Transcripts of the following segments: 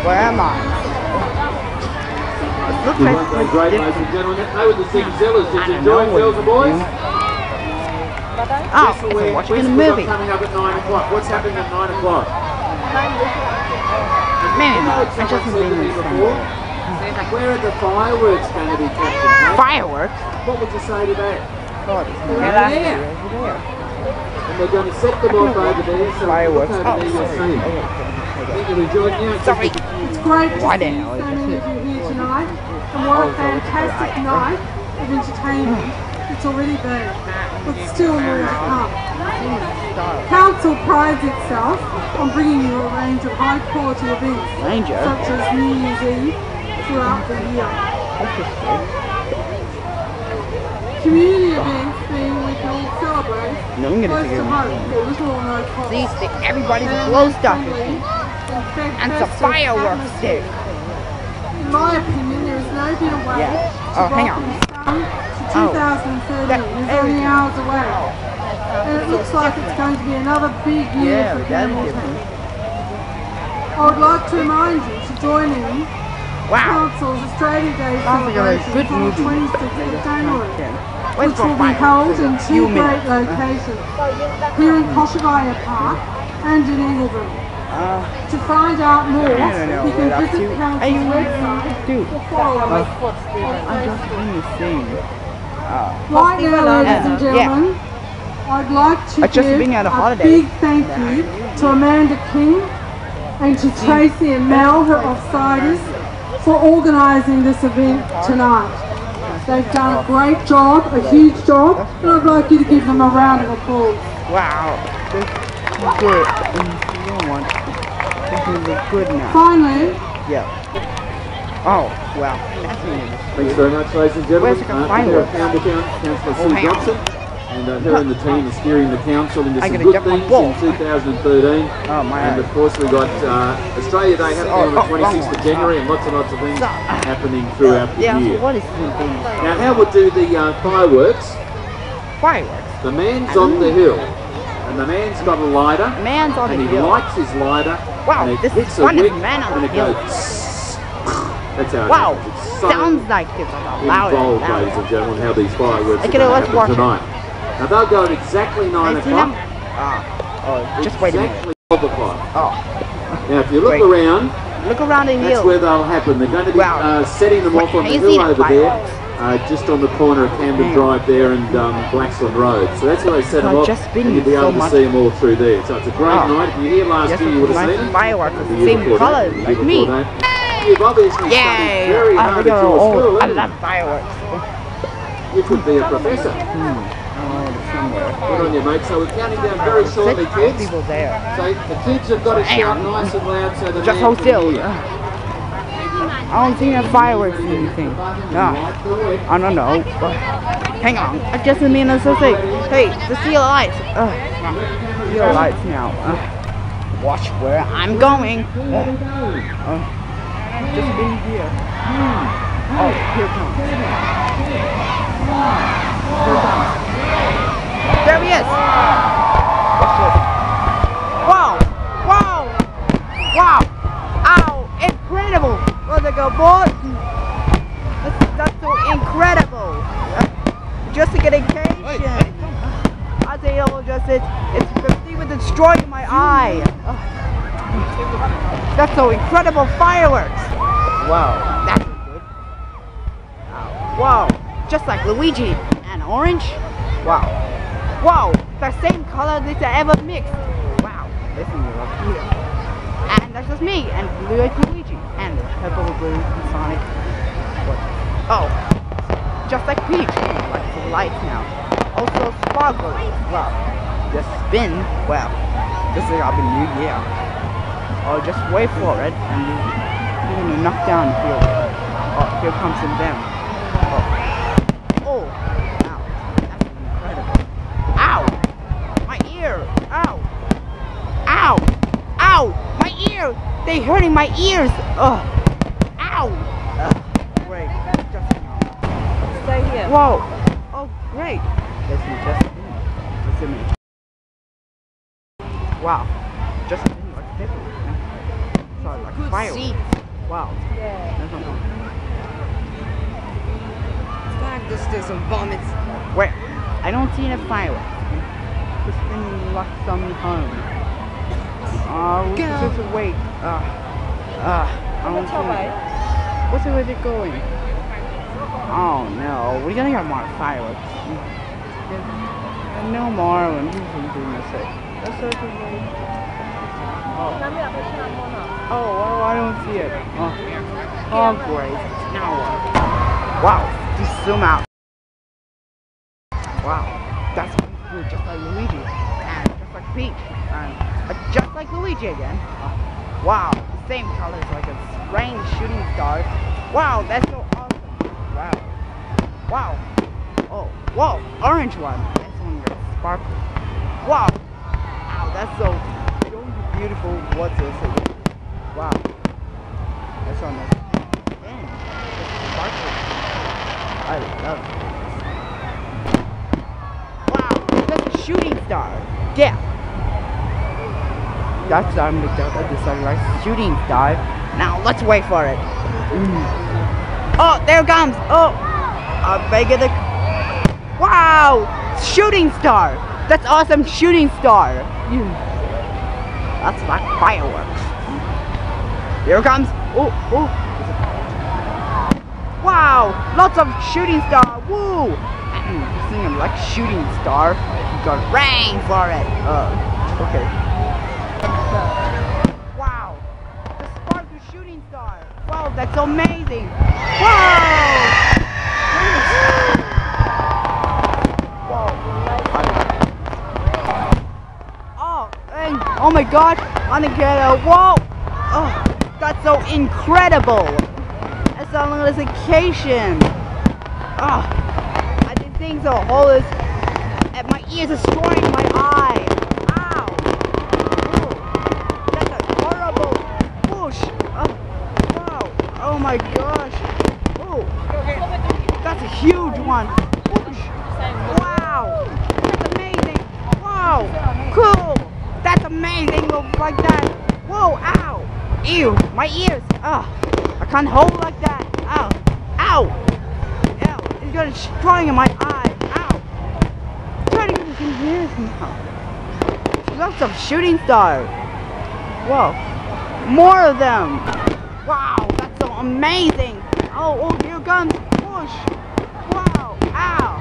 Where am I? It looks like great, ladies and gentlemen. They were the six Zillas. Did you enjoy it, girls and boys? Oh, we're watching a movie. Coming up at 9 o'clock. What's happening at 9 o'clock? Man, I just been before. Where are the fireworks going to be captured? Fireworks? What would you say to that? God, over there. And they're going to set them off over there. So fireworks. Over there, you'll see them. I think you'll enjoy it now. Sorry. It's great to see so many of you here tonight, and what a fantastic night of entertainment it's already been, but still more to come. Council prides itself on bringing you a range of high quality events, such as New Year's Eve, throughout the year. Community events being we can all celebrate, close to home for little or no cost. See, everybody's glow stuff and some fireworks there. In my opinion, there is no better way to hang on. to 2013 is only hours away. And it looks like it's going to be another big year for Hamilton. I would like to remind you to join in Council's Australia Day celebration on the 26th of January, which will be held in two great locations, here in Koshigaya Park and in Ingleburn. To find out more, you can visit Council's website or follow us Right now, ladies and gentlemen, I'd like to give a big thank you to Amanda King and to Tracy and Mel, her offsiders, for organising this event tonight. They've done a great job, a huge job, and I'd like you to give them a round of applause. Wow, this is good. This is good now. Finally, oh, well, that's neat. Thanks very much, ladies and gentlemen. Where's the fireworks? Councillor Sue Johnson, and her and the team are steering the council into some good things in 2013. And of course we've got Australia Day happening on the 26th of January, and lots of things happening throughout the year. What is this thing? Now, how would do the fireworks? Fireworks? The man's on the hill, and the man's got a lighter, and he lights his lighter, and it hits a wick, and it goes. That's how it happens. It's so sounds like it's loud. involved, ladies and gentlemen, how these fireworks are going to happen tonight. Now they'll go at exactly 9 o'clock. Just wait a minute. Exactly 12 o'clock. Now if you look around, the hill. That's where they'll happen. They're going to be setting them off on the hill over there, just on the corner of Camden Drive there and Blaxland Road. So that's where they set them off, and you'll be able to see them all through there. So it's a great night. If you were here last year, you would have seen them. Fireworks, the same colour like me. You've obviously studied very hard at your school. I love fireworks. You could be a professor. Good on you, mate. So we're counting down very shortly, kids. So the kids have got to shout nice and loud so the just hold still. I don't see no fireworks or anything. No. I don't know. Hang on. I just mean to say, hey, the seal lights. Seal lights now. Watch where I'm going. Just being here. Oh, here it comes. Here it comes. There he is! Watch this. Wow! Wow! Wow! Ow! Incredible! What's it go, boy? That's so incredible! Just to get occasion. I think it will just it's even destroying my eye. That's so incredible fireworks! Wow! That's good. Wow! Just like Luigi and orange. Wow! Wow, the same color that I ever mixed. Wow, this is here. And that's just me, and blue like Luigi, and purple, blue, and Sonic. Oh, just like Peach, like the lights now. Also sparkle. Wow, just spin. Wow, this is up in New Year. Oh, just wait for it, and you're gonna knock down here. Oh, here comes some them. Oh. They hurting my ears. Ow. Great. Just Whoa! Oh, great! Listen to me. Wow. Just like people. Sorry, like fireworks. Wow. Yeah. That's not good. It's like there's some vomits. Wait, I don't see any fireworks. Just been like some home. Just wait. I don't see it. What's the way they're going? Oh no, we're gonna get more fireworks. No more when people do mistake. That's such a way. Oh, well, I don't see it. Oh great. Now what? Wow, just zoom out. Wow, that's cool, just like Luigi, and just like Peach, and just like Luigi again. Wow, the same colors like a rain shooting star. Wow, that's so awesome. Wow. Wow. Oh, whoa, orange one. That's one with sparkle. Wow. Wow, that's so beautiful. What's this? Wow. That's so nice. Man, it's sparkle. I love it. Wow, that's a shooting star. Yeah. That's the sunrise shooting star. Now let's wait for it. Oh, there it comes. Oh, bigger the. Wow, shooting star. That's awesome shooting star. That's like fireworks. Here it comes. Oh, oh. Wow, lots of shooting star. Woo. Seeing him like shooting star. You got rain for it. Okay. Wow, the sparkle shooting star. Wow, that's amazing. Wow. Oh my god, on the ghetto. Whoa! Oh, that's so incredible. That's a notification. Oh, I didn't think so. Hold this. And my ears are destroying my eye. Ow! Oh, that's a horrible whoosh. Oh, wow. Oh my gosh. Oh, that's a huge one. Whoosh. Wow. That's amazing. Wow. Cool. That's amazing, look like that. Whoa, ow. Ew, my ears. I can't hold like that. Ow. Ow. Ow. It's gonna destroy my eye. Ow. Trying to get your ears now. Lots of shooting stars. Whoa. More of them. Wow, that's so amazing. Oh, here comes. Whoosh. Wow. Ow.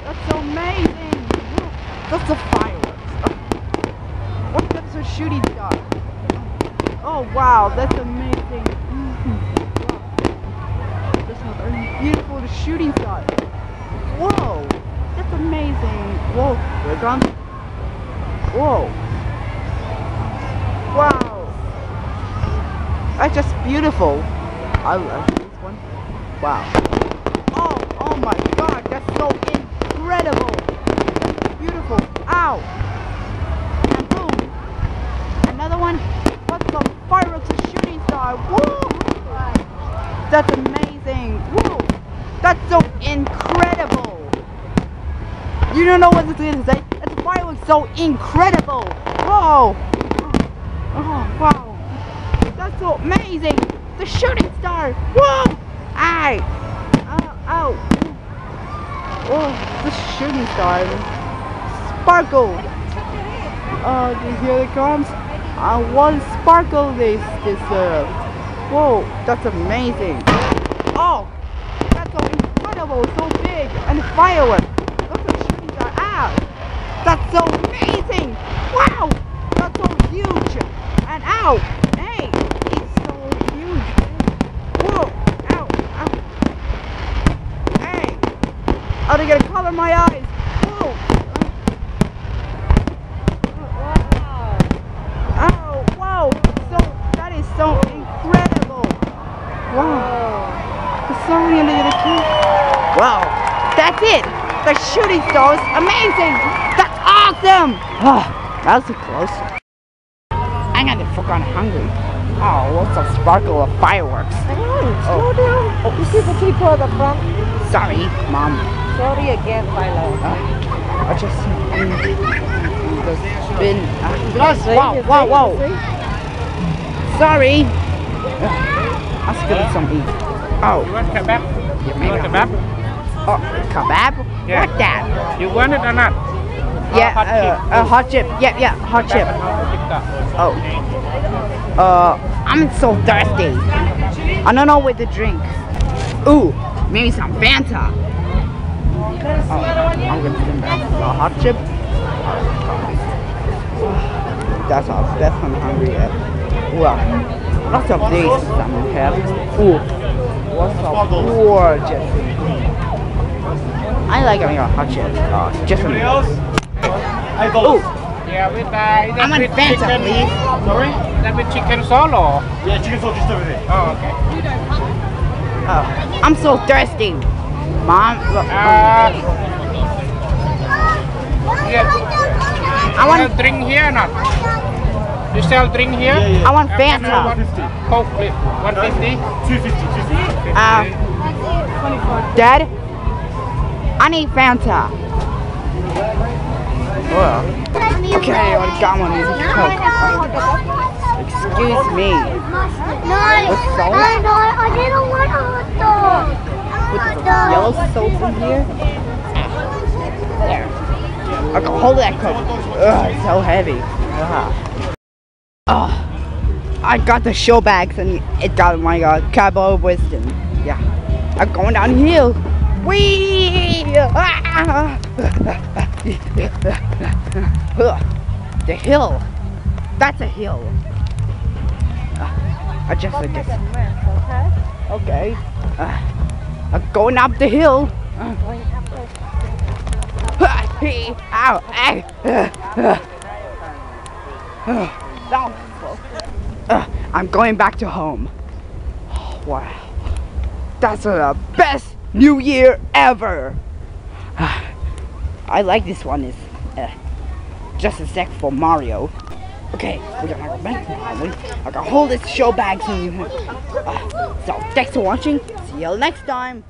That's so amazing. That's a firework. That's a shooting star. Oh wow, that's amazing. Wow. That's a very beautiful shooting star. Whoa, that's amazing. Whoa, there it comes. Whoa. Wow. That's just beautiful. I love this one. Wow. Oh my god, that's so incredible. That's beautiful. Ow. Another one. What's the fireworks and shooting star? Whoa! That's amazing. Whoa! That's so incredible. You don't know what this is, eh? That's fireworks so incredible. Whoa! Oh wow! That's so amazing. The shooting star. Whoa! Aye! Ow! Oh, the shooting star. Sparkle. Oh, here it comes. What sparkle this whoa, that's amazing. Oh, that's so incredible, so big, and fireworks. Look at the shooting star. Ow, that's so amazing. Wow, that's so huge. And ow, hey, it's so huge. Whoa, ow, ow. Hey, oh, they're gonna cover my eyes. Whoa. So incredible! Wow! There's so many under the key. Wow! That's it! The shooting star is amazing! That's awesome! Oh, that was too close. I'm gonna fucking hungry. Oh, lots of sparkle of fireworks. Slow down. You see the people at the front? Sorry, Mom. Sorry again, Milo. I just been. Whoa. Sorry. Let's get some eat. Oh. You want kebab? Yeah, You want kebab? Oh, kebab? Yeah. What that? You want it or not? Yeah, hot chip. hot chip. Yeah, hot chip. Oh. I'm so thirsty. I don't know what to drink. Ooh, maybe some Fanta. Oh, I'm gonna drink a hot chip. That's our best. I'm hungry yet. Well, lots of these some have. Ooh, what's so gorgeous. I like having a hot chip. Just for me. Ooh. Yeah, with I want Fanta, chicken. please. Sorry? Is that with chicken solo? Yeah, chicken salt just over there. Oh, okay. I'm so thirsty. Mom, look. Yeah. I want. Sell drink here or not? You sell drink here? Yeah. I want Fanta. 150. Coke, please. 150? 250. Dad, I need Fanta. Well, okay, I got one of these Coke. Excuse me. With salt? I didn't want a hot dog. With some yellow salt in here? There. I can hold that Coke. Ugh, it's so heavy. I got the show bags and it got my cowboy wisdom. Yeah. I'm going downhill. Whee! The hill. That's a hill. I just like this. Okay. I'm going up the hill. Ow! I'm going back to home. Oh, wow. That's the best New Year ever. I like this one. Is just a sec for Mario. Okay, we're gonna go back to home. I can hold this show bags in. So thanks for watching. See you next time.